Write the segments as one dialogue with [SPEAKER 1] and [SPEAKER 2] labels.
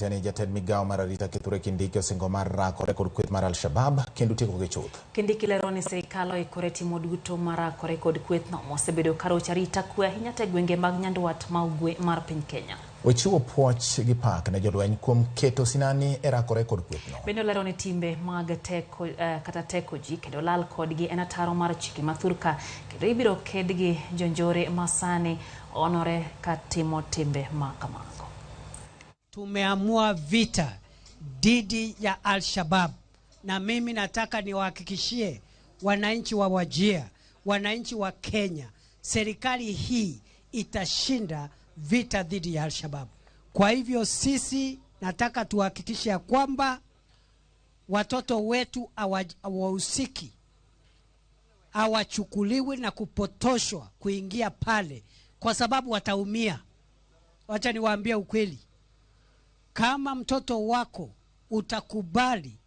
[SPEAKER 1] Tani jatend migao mar arita Kithure Kindiki osingo mar rakore kod kweth mar Al-Shabab kendo tieko gi chuth.
[SPEAKER 2] Kindiki lero ni sirkal oikore timo duto mar rakore kod kwethno mosebedo karoch arita kwe ahinya te gwenge mag Nyanduat ma ugwe mar piny Kenya.
[SPEAKER 1] Ochiwo puoch gi pak ne jolweny kuom keto sinani e rakore kod kwethno.
[SPEAKER 2] Bende lero ni timbe mag teko kata teko ji kendo lal kodgi en ataro mar chike mathurka kendo ibiro kedgi jonjore masani onore katimo timbe makamago.
[SPEAKER 3] Tumeamua vita dhidi ya Al-Shabab, na mimi nataka niwahakikishie wananchi wa Wajir, wananchi wa Kenya, serikali hii itashinda vita dhidi ya Al-Shabab. Kwa hivyo sisi nataka tuhakikishe kwamba watoto wetu hawahusiki, hawachukuliwi na kupotoshwa kuingia pale kwa sababu wataumia. Wacha niwaambie ukweli. Kama mtoto wako utakubali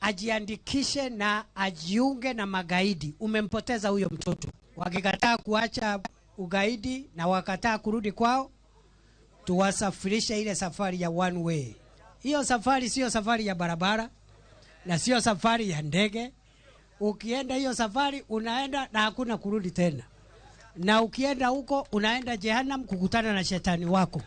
[SPEAKER 3] ajiandikishe na ajiunge na magaidi, umempoteza huyo mtoto. Wakikataa kuacha ugaidi na wakataa kurudi kwao, tuwasafirishe ile safari ya one way. Hiyo safari sio safari ya barabara na sio safari ya ndege. Ukienda hiyo safari unaenda na hakuna kurudi tena. Na ukienda huko unaenda Jehanamu kukutana na shetani wako.